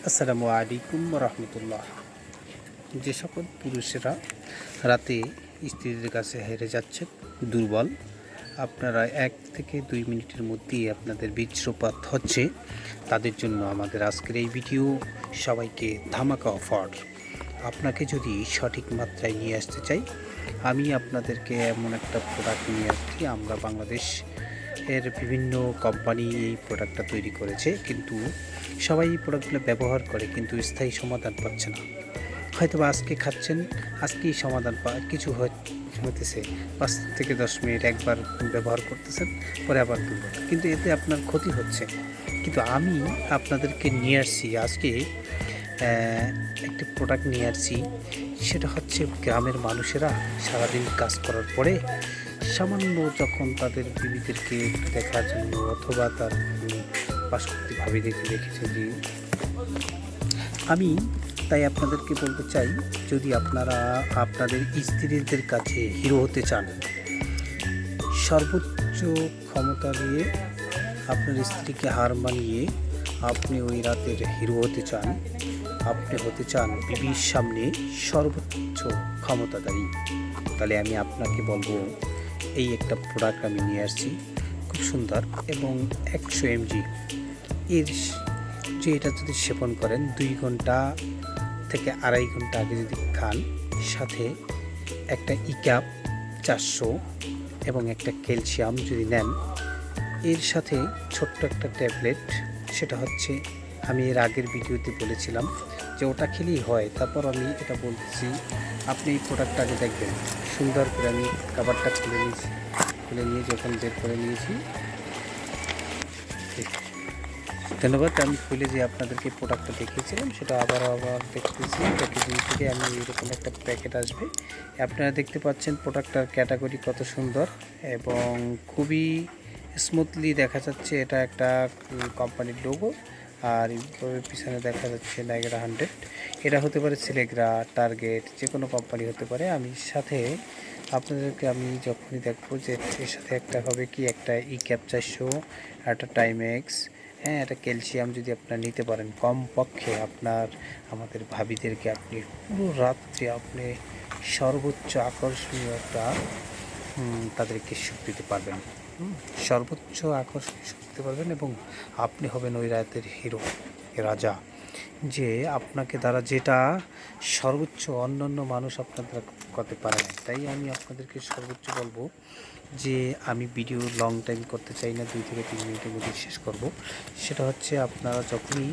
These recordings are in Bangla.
আসসালামু আলাইকুম রহমতুল্লাহ। যে সকল পুরুষেরা রাতে স্ত্রীদের কাছে হেরে যাচ্ছেন, দুর্বল, আপনারা 1 থেকে 2 মিনিটের মধ্যেই আপনাদের বীর্যপাত হচ্ছে, তাদের জন্য আমাদের আজকের এই ভিডিও। সবাইকে ধামাকা অফার। আপনাকে যদি সঠিক মাত্রায় নিয়ে আসতে চাই, আমি আপনাদেরকে এমন একটা প্রোডাক্ট নিয়ে আসছি। আমরা বাংলাদেশ এর বিভিন্ন কোম্পানি এই প্রোডাক্টটা তৈরি করেছে, কিন্তু সবাই এই প্রোডাক্টগুলো ব্যবহার করে কিন্তু স্থায়ী সমাধান পাচ্ছে না। হয়তো বা আজকে খাচ্ছেন, আজকেই সমাধান কিছু হতেছে, 5 থেকে 10 মিনিট একবার ব্যবহার করতেছেন, পরে আবার দুর্বল, কিন্তু এতে আপনার ক্ষতি হচ্ছে। কিন্তু আমি আপনাদেরকে নিয়ে আসছি আজকে একটি প্রোডাক্ট নিয়ে আসছি। সেটা হচ্ছে গ্রামের মানুষেরা সারাদিন কাজ করার পরে সামান্য যখন তাদের বিবিদেরকে দেখার জন্য অথবা তার পার্শ্ববর্তী ভাবিদেরকে দেখেছে, যে আমি তাই আপনাদেরকে বলতে চাই, যদি আপনারা আপনাদের স্ত্রীদের কাছে হিরো হতে চান, সর্বোচ্চ ক্ষমতা দিয়ে আপনার স্ত্রীকে হার মানিয়ে আপনি ওই রাতের হিরো হতে চান, আপনি হতে চান বিবির সামনে সর্বোচ্চ ক্ষমতাধারী, তাহলে আমি আপনাকে বলবো এই একটা প্রোডাক্ট আমি নিয়ে আসছি, খুব সুন্দর এবং 100 mg এর, যে এটা যদি সেবন করেন 2 ঘন্টা থেকে 2.5 ঘন্টা আগে যদি খান, সাথে একটা ইক্যাপ 400 এবং একটা ক্যালসিয়াম যদি নেন, এর সাথে ছোট্ট একটা ট্যাবলেট, সেটা হচ্ছে আমি এর আগের ভিডিওতে বলেছিলাম যে ওটা খেলেই হয়। তারপর আমি এটা বলতেছি, আপনি এই প্রোডাক্টটা আগে দেখবেন। সুন্দর করে আমি কাভারটা খুলে নিয়ে যখন বের করে নিয়েছি, ধন্যবাদ। আমি খুলে যে আপনাদেরকে প্রোডাক্টটা দেখিয়েছিলাম সেটা আবার দেখতেছি। প্যাকেজিং থেকে আমি এরকম একটা প্যাকেট আসবে, আপনারা দেখতে পাচ্ছেন প্রোডাক্টটার ক্যাটাগরি কত সুন্দর এবং খুবই স্মুথলি দেখা যাচ্ছে। এটা একটা কোম্পানির লোগো, আর পিছনে দেখা যাচ্ছে নাইগ্রা 100। এটা হতে পারে সিলেগ্রা, টার্গেট, যে কোনো কোম্পানি হতে পারে। আমি সাথে আপনাদেরকে আমি যখনই দেখবো যে এর সাথে একটা হবে কি, একটা ইক্যাপ 400, একটা টাইমেক্স, হ্যাঁ, একটা ক্যালসিয়াম যদি আপনারা নিতে পারেন, কমপক্ষে আপনার আমাদের ভাবিদেরকে আপনি পুরো রাত্রে আপনি সর্বোচ্চ আকর্ষণীয় একটা তাদেরকে সুখ দিতে পারবেন, সর্বোচ্চ আকর্ষণীয় সুখ দিতে পারবেন এবং আপনি হবেন ওই রাতের হিরো, রাজা, যে আপনাকে দ্বারা যেটা সর্বোচ্চ অন্যান্য মানুষ আপনার দ্বারা করতে পারে না। তাই আমি আপনাদেরকে সর্বোচ্চ বলবো যে আমি ভিডিও লং টাইম করতে চাই না, 2 থেকে 3 মিনিটের মধ্যে শেষ করব। সেটা হচ্ছে আপনারা যখনই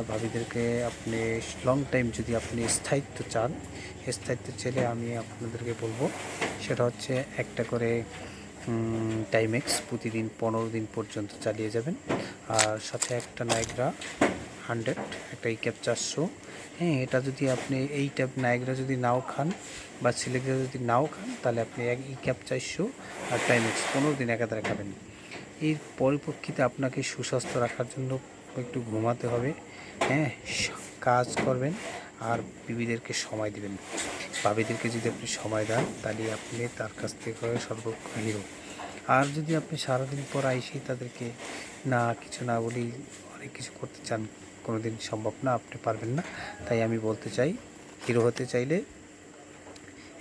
ভাবিদেরকে আপনি লং টাইম যদি আপনি স্থায়িত্ব চান, স্থায়িত্ব চাইলে আমি আপনাদেরকে বলবো সেটা হচ্ছে একটা করে টাইমেক্স প্রতিদিন 15 দিন পর্যন্ত চালিয়ে যাবেন, আর সাথে একটা নাইগ্রা 100, একটা ইক্যাপ 400। হ্যাঁ, এটা যদি আপনি এই টাইপ নাইগ্রা যদি নাও খান বা সিলেগ্রা যদি নাও খান, তাহলে আপনি এক ইক্যাপ 400 আর টাইমেক্স 15 দিন একাধারে খাবেন। এর পরিপ্রেক্ষিতে আপনাকে সুস্বাস্থ্য রাখার জন্য একটু ঘুমাতে হবে, হ্যাঁ, কাজ করবেন আর বিবিদেরকে সময় দিবেন। ভাবিদেরকে যদি আপনি সময় দেন, তাহলে আপনি তার কাছ থেকে সর্বক্ষণ হিরো। আর যদি আপনি সারাদিন পর আইসেই তাদেরকে না কিছু না বলেই অনেক কিছু করতে চান, কোনো দিন সম্ভব না, আপনি পারবেন না। তাই আমি বলতে চাই, হিরো হতে চাইলে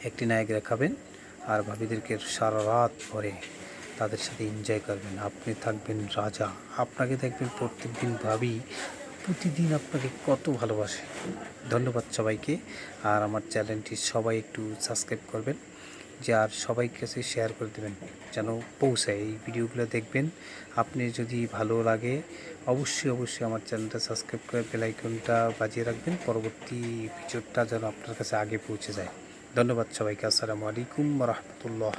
একটি নায়করা খাবেন আর ভাবিদেরকে সারা রাত ভরে তাদের সাথে এনজয় করবেন, আপনি থাকবেন রাজা। আপনাকে দেখবেন প্রত্যেক দিন ভাবি প্রতিদিন আপনাকে কত ভালোবাসে। ধন্যবাদ সবাইকে। আর আমার চ্যানেলটি সবাই একটু সাবস্ক্রাইব করবেন, যে আর সবাই কাছে শেয়ার করে দেবেন যেন পৌঁছায়। এই ভিডিওগুলো দেখবেন, আপনি যদি ভালো লাগে অবশ্যই আমার চ্যানেলটা সাবস্ক্রাইব করে বেল আইকনটা বাজিয়ে রাখবেন, পরবর্তী ভিডিওটা যেন আপনার কাছে আগে পৌঁছে যায়। ধন্যবাদ সবাইকে। আসসালামু আলাইকুম রহমতুল্লাহ।